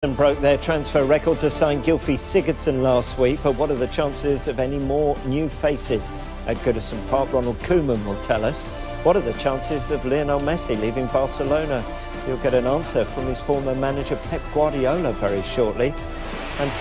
And broke their transfer record to sign Gylfi Sigurdsson last week, but what are the chances of any more new faces at Goodison Park? Ronald Koeman will tell us. What are the chances of Lionel Messi leaving Barcelona? You'll get an answer from his former manager Pep Guardiola very shortly. And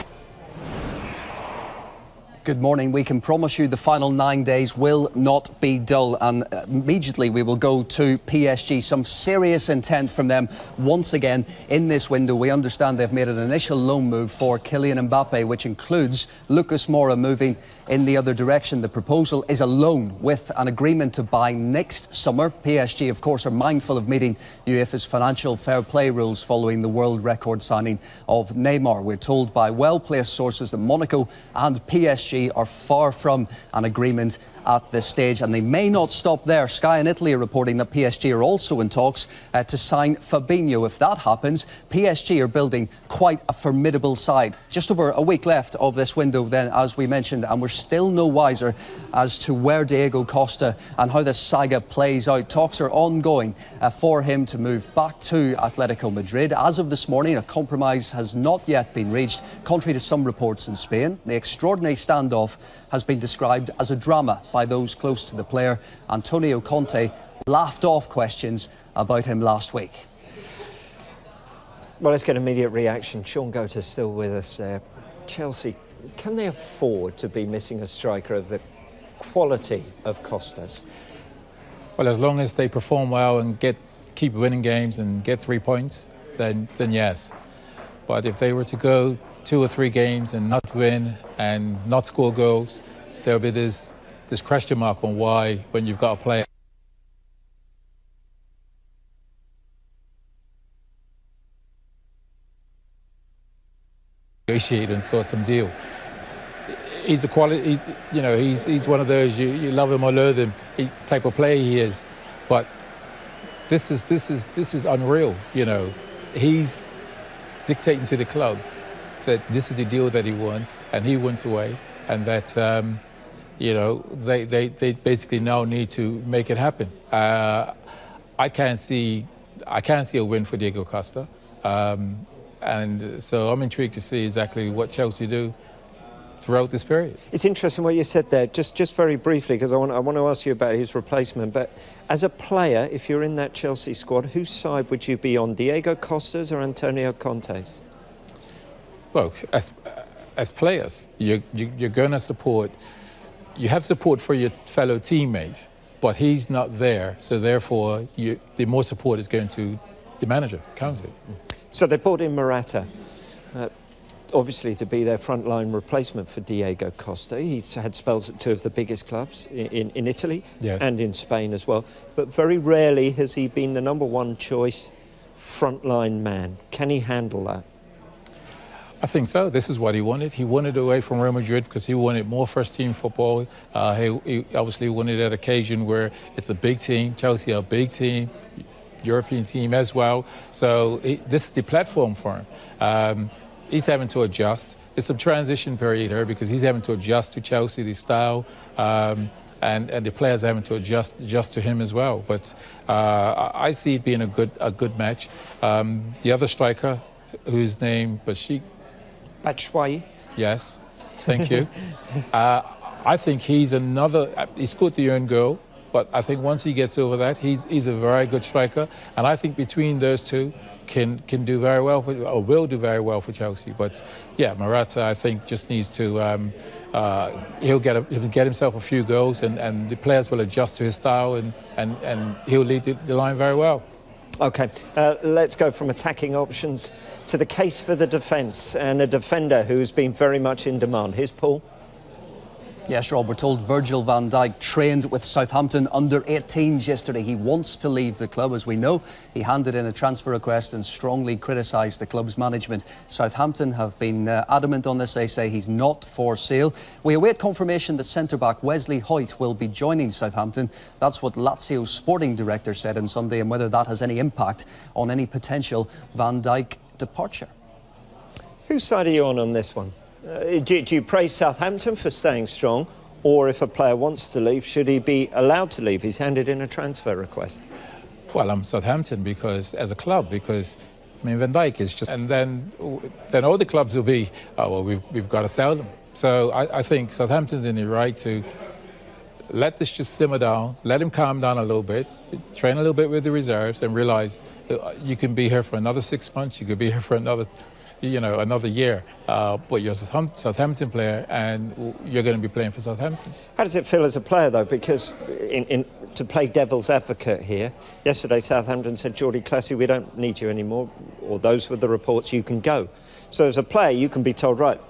good morning. We can promise you the final 9 days will not be dull, and immediately we will go to PSG. Some serious intent from them once again in this window. We understand they've made an initial loan move for Kylian Mbappe, which includes Lucas Moura moving in the other direction. The proposal is a loan with an agreement to buy next summer. PSG, of course, are mindful of meeting UEFA's financial fair play rules following the world record signing of Neymar. We're told by well-placed sources that Monaco and PSG are far from an agreement at this stage, and they may not stop there. Sky in Italy are reporting that PSG are also in talks to sign Fabinho. If that happens, PSG are building quite a formidable side. Just over a week left of this window then, as we mentioned, and we're still no wiser as to where Diego Costa and how this saga plays out. Talks are ongoing for him to move back to Atletico Madrid. As of this morning, a compromise has not yet been reached, contrary to some reports in Spain. The extraordinary standoff has been described as a drama by those close to the player. Antonio Conte laughed off questions about him last week. Well, let's get immediate reaction. Sean Goater's still with us there. Chelsea, can they afford to be missing a striker of the quality of Costa's? Well, as long as they perform well and keep winning games and get 3 points, then yes. But if they were to go 2 or 3 games and not win and not score goals, there'll be this question mark on why, when you've got a player negotiate and sort some deal. He's a quality, he's one of those you love him or loathe him type of player he is. But this is unreal. He's dictating to the club that this is the deal that he wants, and he wants away, and that they basically now need to make it happen. I can't see a win for Diego Costa, and so I'm intrigued to see exactly what Chelsea do throughout this period. It's interesting what you said there, just very briefly, because I want to ask you about his replacement. But as a player, if you're in that Chelsea squad, whose side would you be on, Diego Costa's or Antonio Conte's? Well, as players, you're going to support. You have support for your fellow teammates, but he's not there, so therefore the more support is going to the manager, Conte. So they brought in Morata, obviously to be their frontline replacement for Diego Costa. He's had spells at 2 of the biggest clubs in Italy, yes, and in Spain as well. But very rarely has he been the #1 choice frontline man. Can he handle that? I think so. This is what he wanted. He wanted away from Real Madrid because he wanted more first-team football. He obviously wanted that occasion where it's a big team. Chelsea are a big team, European team as well. So this is the platform for him. He's having to adjust. It's a transition period here because he's having to adjust to Chelsea, the style, and the players are having to adjust to him as well. But I see it being a good match. The other striker, whose name Djik. Batshuayi. Yes, thank you. I think he's he scored the own goal, but I think once he gets over that, he's a very good striker. And I think between those two can do very well, or will do very well for Chelsea. But yeah, Morata, I think, just needs to, he'll get himself a few goals, and the players will adjust to his style, and he'll lead the line very well. OK, let's go from attacking options to the case for the defence, and a defender who's been very much in demand. Here's Paul. Yes, Rob, we're told Virgil van Dijk trained with Southampton under-18s yesterday. He wants to leave the club, as we know. He handed in a transfer request and strongly criticised the club's management. Southampton have been adamant on this. They say he's not for sale. We await confirmation that centre-back Wesley Hoyt will be joining Southampton. That's what Lazio's sporting director said on Sunday, and whether that has any impact on any potential Van Dijk departure. Whose side are you on this one? Do you praise Southampton for staying strong, or if a player wants to leave, should he be allowed to leave? He's handed in a transfer request. Well, I'm Southampton because, as a club, because I mean, Van Dijk is just, and then all the clubs will be, oh, well, we've got to sell them. So I think Southampton's in the right to let this just simmer down, let him calm down a little bit, train a little bit with the reserves, and realize you can be here for another 6 months, you could be here for another, another year. But you're a Southampton player, and you're going to be playing for Southampton. How does it feel as a player, though? Because to play devil's advocate here, yesterday Southampton said, Jordy Classy, we don't need you anymore, or those were the reports, you can go. So as a player, you can be told, right,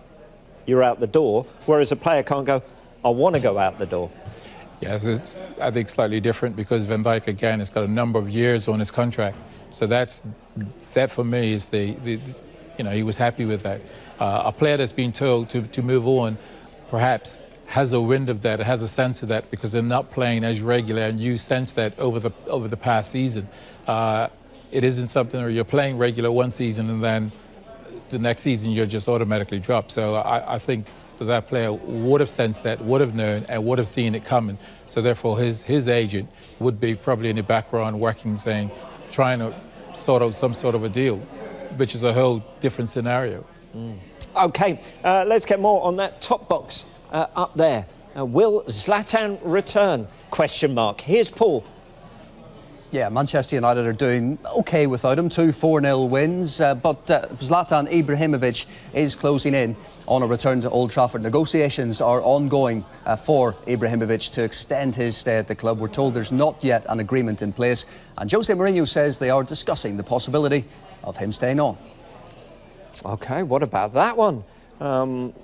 you're out the door, whereas a player can't go, I want to go out the door. Yes, it's, I think, slightly different because Van Dijk, again, has got a number of years on his contract. So that for me is he was happy with that. A player that's been told to move on perhaps has a wind of that, has a sense of that because they're not playing as regular, and you sense that over the past season. It isn't something where you're playing regular one season and then the next season you're just automatically dropped. So I think that player would have sensed that, would have known, and would have seen it coming. So therefore his agent would be probably in the background working, trying to sort out some sort of a deal, which is a whole different scenario. OK, let's get more on that top box up there. Will Zlatan return? Question mark. Here's Paul. Yeah, Manchester United are doing OK without him, 2 4-0 wins, but Zlatan Ibrahimovic is closing in on a return to Old Trafford. Negotiations are ongoing for Ibrahimovic to extend his stay at the club. We're told there's not yet an agreement in place, and Jose Mourinho says they are discussing the possibility of him staying on. OK, what about that one?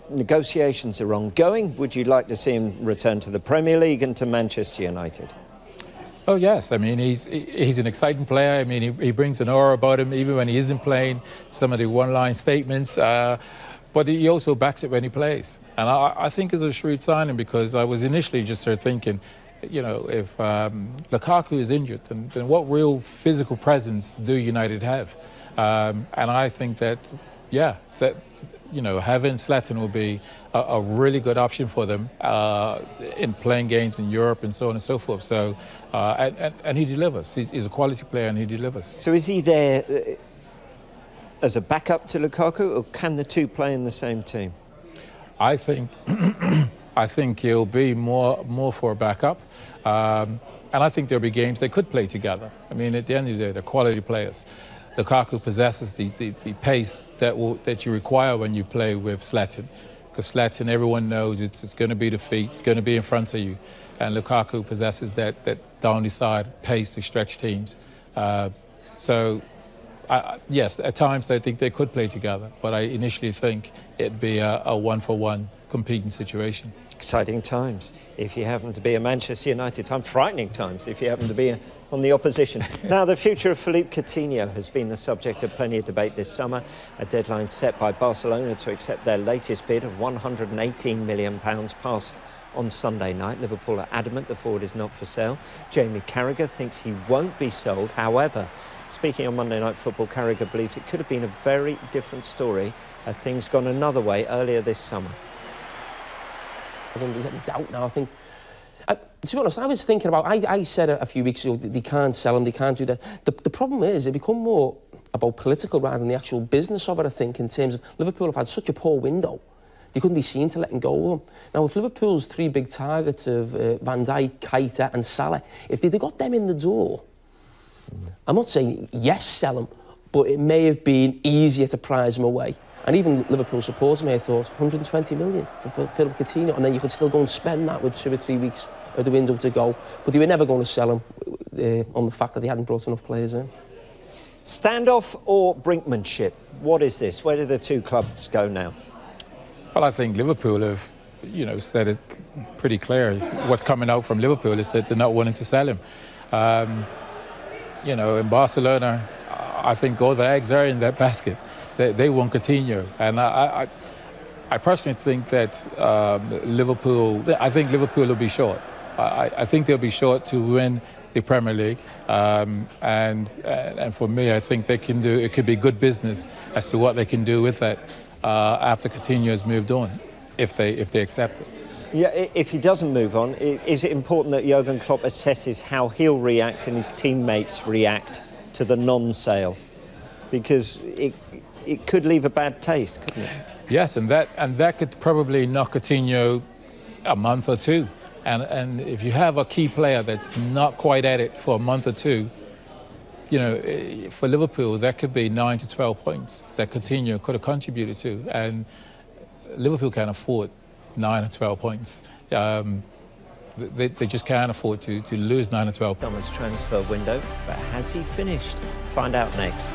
Negotiations are ongoing. Would you like to see him return to the Premier League and to Manchester United? Oh yes, I mean he's an exciting player. I mean he brings an aura about him even when he isn't playing. Some of the one-line statements, but he also backs it when he plays. And I think it's a shrewd signing because I was initially just sort of thinking, if Lukaku is injured, then what real physical presence do United have? And I think that having Zlatan will be a really good option for them in playing games in Europe and so on and so forth. So, and he delivers. He's a quality player and he delivers. So is he there as a backup to Lukaku, or can the two play in the same team? I think he'll be more for a backup. And I think there'll be games they could play together. I mean, at the end of the day, they're quality players. Lukaku possesses the pace that you require when you play with Zlatan. Because Zlatan, everyone knows it's going to be the feet, it's going to be in front of you. And Lukaku possesses that down the side pace to stretch teams. Yes, at times I think they could play together, but I initially think it'd be a one-for-one competing situation. Exciting times if you happen to be a Manchester United team, frightening times if you happen to be on the opposition. Now, the future of Philippe Coutinho has been the subject of plenty of debate this summer. A deadline set by Barcelona to accept their latest bid of £118 million passed on Sunday night. Liverpool are adamant the forward is not for sale. Jamie Carragher thinks he won't be sold. However, speaking on Monday Night Football, Carragher believes it could have been a very different story had things gone another way earlier this summer. I don't think there's any doubt now. I think, to be honest, I was thinking about, I said a few weeks ago, they can't sell him, they can't do that. The problem is, it become more about political rather than the actual business of it, I think, in terms of Liverpool have had such a poor window. They couldn't be seen to letting go of him. Now, if Liverpool's 3 big targets of Van Dijk, Keita and Salah, if they'd got them in the door, I'm not saying, yes, sell him, but it may have been easier to prize him away. And even Liverpool supporters may have thought 120 million for Philippe Coutinho, and then you could still go and spend that with 2 or 3 weeks of the window to go. But they were never going to sell him on the fact that they hadn't brought enough players in. Standoff or brinkmanship? What is this? Where do the two clubs go now? Well, I think Liverpool have, said it pretty clear. What's coming out from Liverpool is that they're not wanting to sell him. In Barcelona, I think all the eggs are in that basket. They want Coutinho, and I personally think that Liverpool will be short. I think they'll be short to win the Premier League, and for me, I think it could be good business as to what they can do with that after Coutinho has moved on, if they accept it. Yeah, if he doesn't move on, is it important that Jurgen Klopp assesses how he'll react and his teammates react to the non-sale? because it could leave a bad taste, couldn't it? Yes, and that could probably knock Coutinho a month or two. And if you have a key player that's not quite at it for a month or two, you know, for Liverpool, that could be 9 to 12 points that Coutinho could have contributed to. And Liverpool can't afford 9 or 12 points. They just can't afford to lose 9 or 12 points. Summer's transfer window, but has he finished? Find out next.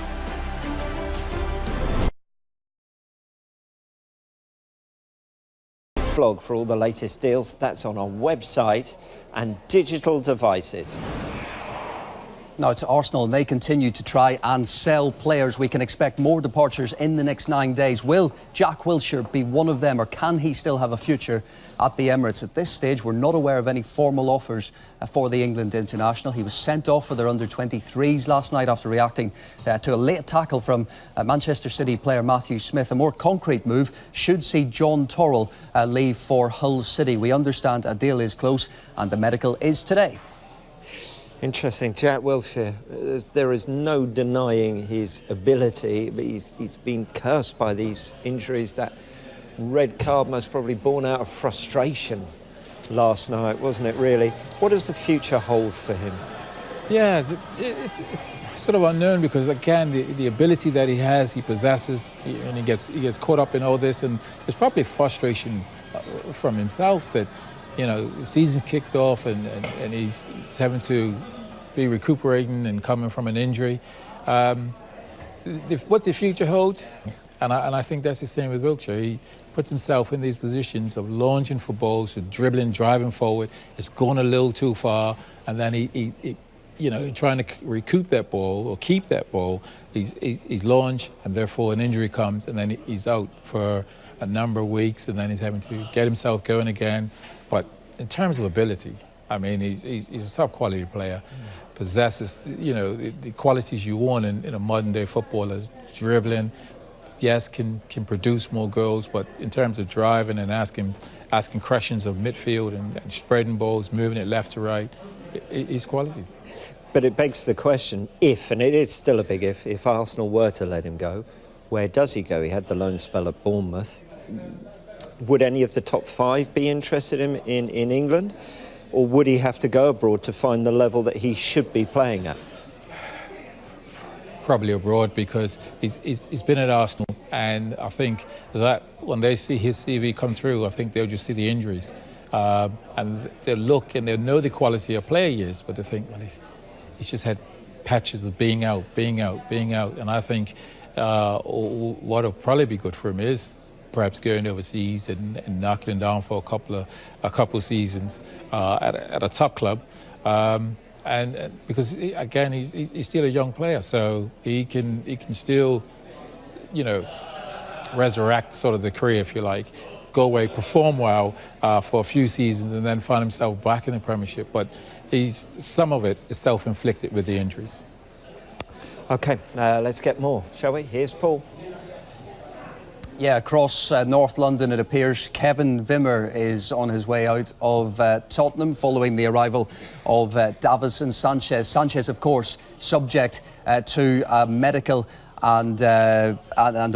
Blog for all the latest deals. That's on our website and digital devices. Now to Arsenal, and they continue to try and sell players. We can expect more departures in the next 9 days. Will Jack Wilshere be one of them, or can he still have a future at the Emirates? At this stage, we're not aware of any formal offers for the England international. He was sent off for their under-23s last night after reacting to a late tackle from Manchester City player Matthew Smith. A more concrete move should see John Torrell leave for Hull City. We understand a deal is close and the medical is today. Interesting. Jack Wilshere, there is no denying his ability, but he's been cursed by these injuries. That red card most probably born out of frustration last night, wasn't it, really? What does the future hold for him? Yeah, it's sort of unknown because, again, the ability that he has, he possesses, and he gets caught up in all this, and there's probably frustration from himself that, you know, the season's kicked off and he's having to be recuperating and coming from an injury. What the future holds, and I think that's the same with Wilshere. He puts himself in these positions of launching for balls, of dribbling, driving forward. It's gone a little too far, and then he you know, trying to recoup that ball or keep that ball, he's launched, and therefore an injury comes, and then he's out for a number of weeks, and then he's having to get himself going again. But in terms of ability, I mean, he's a top quality player, possesses, you know, the qualities you want in a modern day footballer. Dribbling, yes, can produce more goals, but in terms of driving and asking questions of midfield and spreading balls, moving it left to right, he's quality. But it begs the question, if, and it is still a big if Arsenal were to let him go, where does he go? He had the loan spell at Bournemouth. Would any of the top 5 be interested in England? Or would he have to go abroad to find the level that he should be playing at? Probably abroad, because he's been at Arsenal, and I think that when they see his CV come through, I think they'll just see the injuries. And they'll look and they'll know the quality of player he is, but they think, well, he's just had patches of being out. And I think what will probably be good for him is perhaps going overseas and knuckling down for a couple seasons at a top club, and because again he's still a young player, so he can still, you know, resurrect sort of the career, if you like, go away, perform well for a few seasons, and then find himself back in the Premiership. But some of it is self-inflicted with the injuries. Okay, let's get more, shall we? Here's Paul. Yeah, across North London, it appears Kevin Wimmer is on his way out of Tottenham following the arrival of Davinson Sanchez. Sanchez, of course, subject to a medical and a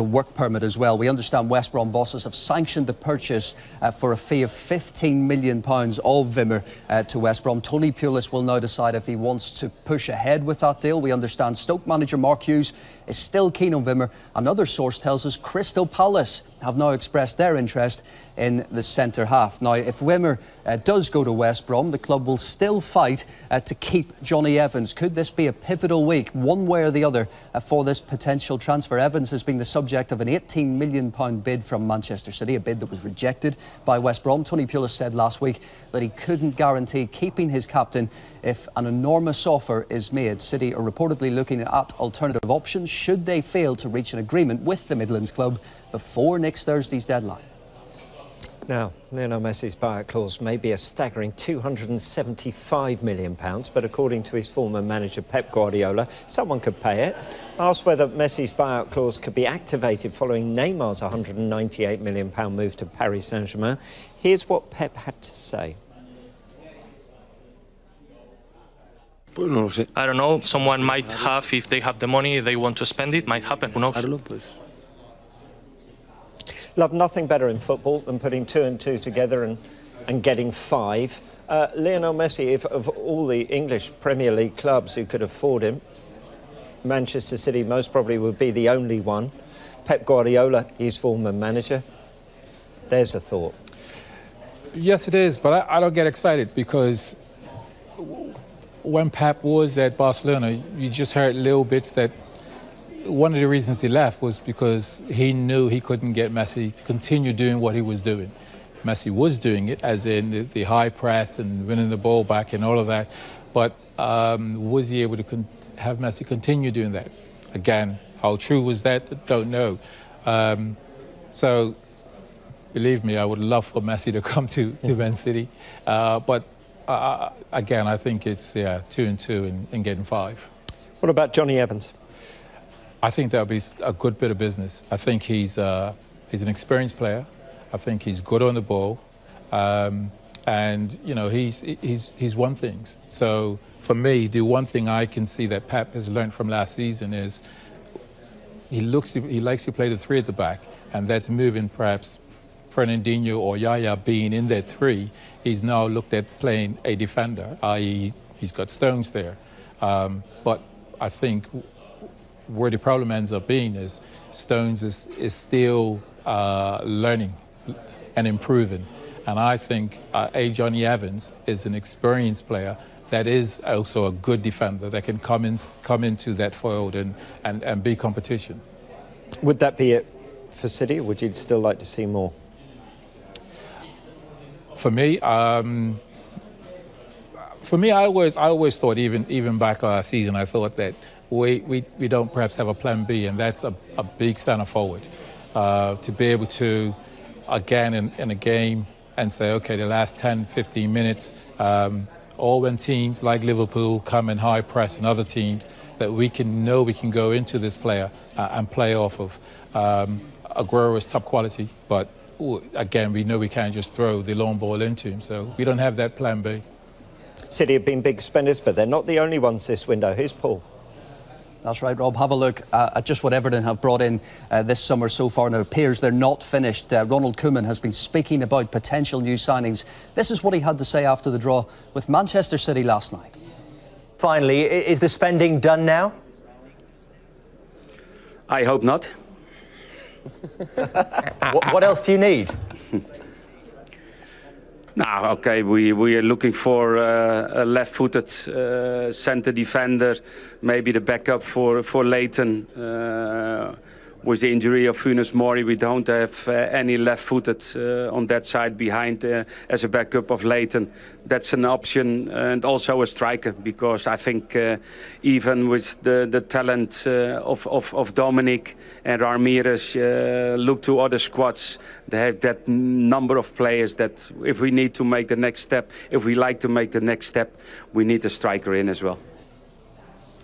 work permit as well. We understand West Brom bosses have sanctioned the purchase for a fee of £15 million of Wimmer to West Brom. Tony Pulis will now decide if he wants to push ahead with that deal. We understand Stoke manager Mark Hughes is still keen on Wimmer. Another source tells us Crystal Palace have now expressed their interest in the centre half. Now, if Wimmer does go to West Brom, the club will still fight to keep Johnny Evans. Could this be a pivotal week, one way or the other, for this potential transfer? Evans has been the subject of an £18 million bid from Manchester City, a bid that was rejected by West Brom. Tony Pulis said last week that he couldn't guarantee keeping his captain if an enormous offer is made. City are reportedly looking at alternative options should they fail to reach an agreement with the Midlands club before next Thursday's deadline. Now, Lionel Messi's buyout clause may be a staggering £275 million, but according to his former manager Pep Guardiola, someone could pay it. Asked whether Messi's buyout clause could be activated following Neymar's £198 million move to Paris Saint-Germain, here's what Pep had to say. Pues no lo sé. I don't know. Someone might have, if they have the money, they want to spend it. Might happen. Who knows? Love nothing better in football than putting 2 and 2 together and getting 5. Lionel Messi, if of all the English Premier League clubs who could afford him, Manchester City most probably would be the only one. Pep Guardiola, his former manager. There's a thought. Yes, it is, but I don't get excited because when Pep was at Barcelona, you just heard little bits that one of the reasons he left was because he knew he couldn't get Messi to continue doing what he was doing. Messi was doing it, as in the high press and winning the ball back and all of that, but was he able to have Messi continue doing that? Again, how true was that? Don't know. So, believe me, I would love for Messi to come to Man City, but again, I think it's 2 and 2 and getting 5. What about Johnny Evans? I think that would be a good bit of business. I think he's an experienced player. I think he's good on the ball, and you know he's won things. So for me, the one thing I can see that Pep has learned from last season is he likes to play the 3 at the back, and that's moving perhaps Fernandinho or Yaya being in that 3. He's now looked at playing a defender, i.e. he's got Stones there, but I think where the problem ends up being is Stones is still learning and improving. And I think Johnny Evans is an experienced player that is also a good defender that can come into that fold and be competition. Would that be it for City, or would you still like to see more? For me, I always thought, even back last season, I thought that we don't perhaps have a plan B, and that's a big centre forward. To be able to, again, in a game and say, okay, the last 10, 15 minutes, all when teams like Liverpool come in high press and other teams, that we can go into this player and play off of. Aguero is top quality, but again, we know we can't just throw the long ball into him, so we don't have that plan B. City have been big spenders, but they're not the only ones this window. Here's Paul. That's right, Rob. Have a look at just what Everton have brought in this summer so far, and it appears they're not finished. Ronald Koeman has been speaking about potential new signings. This is what he had to say after the draw with Manchester City last night. Finally, is the spending done now? I hope not. What else do you need? Now, okay, we are looking for a left-footed centre defender, maybe the backup for Leighton. With the injury of Funes Mori, we don't have any left-footed on that side behind as a backup of Leighton. That's an option, and also a striker, because I think even with the talent of Dominic and Ramirez, look to other squads, they have that number of players that if we need to make the next step, if we like to make the next step, we need a striker in as well.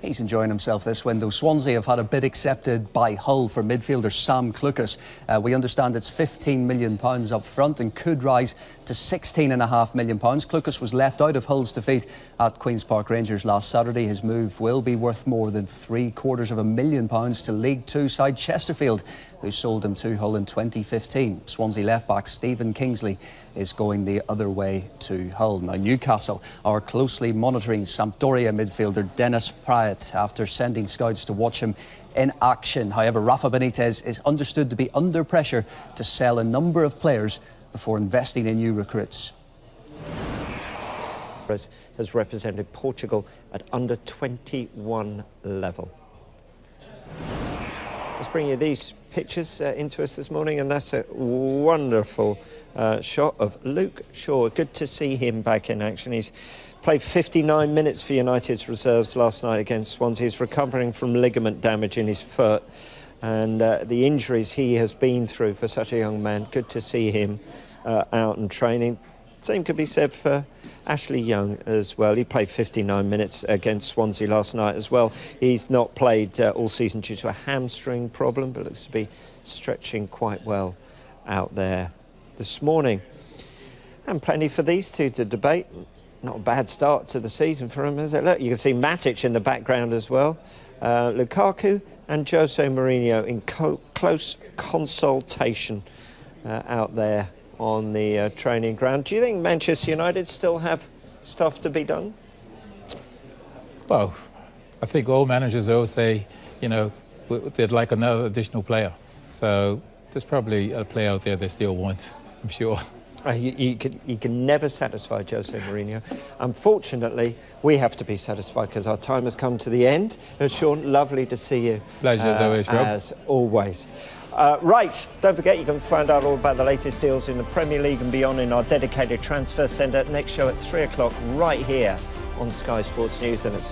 He's enjoying himself this window. Swansea have had a bid accepted by Hull for midfielder Sam Clucas. We understand it's £15 million up front and could rise to £16.5 million. Clucas was left out of Hull's defeat at Queen's Park Rangers last Saturday. His move will be worth more than £750,000 to League Two side Chesterfield, who sold him to Hull in 2015. Swansea left-back Stephen Kingsley is going the other way to Hull. Now, Newcastle are closely monitoring Sampdoria midfielder Dennis Praet after sending scouts to watch him in action. However, Rafa Benitez is understood to be under pressure to sell a number of players before investing in new recruits. Has represented Portugal at under 21 level. Let's bring you these pictures into us this morning, and that's a wonderful shot of Luke Shaw. Good to see him back in action. He's played 59 minutes for United's reserves last night against Swansea. He's recovering from ligament damage in his foot, and the injuries he has been through for such a young man. Good to see him out and training. Same could be said for Ashley Young as well. He played 59 minutes against Swansea last night as well. He's not played all season due to a hamstring problem, but looks to be stretching quite well out there this morning. And plenty for these two to debate. Not a bad start to the season for him, is it? Look, you can see Matic in the background as well. Lukaku and Jose Mourinho in close consultation out there on the training ground. Do you think Manchester United still have stuff to be done? Well, I think all managers always say, you know, they'd like another additional player. So there's probably a player out there they still want, I'm sure. You can never satisfy Jose Mourinho. Unfortunately, we have to be satisfied because our time has come to the end. Sean, lovely to see you. Pleasure as always, Rob. As always. Right, don't forget you can find out all about the latest deals in the Premier League and beyond in our dedicated transfer centre. Next show at 3 o'clock right here on Sky Sports News and at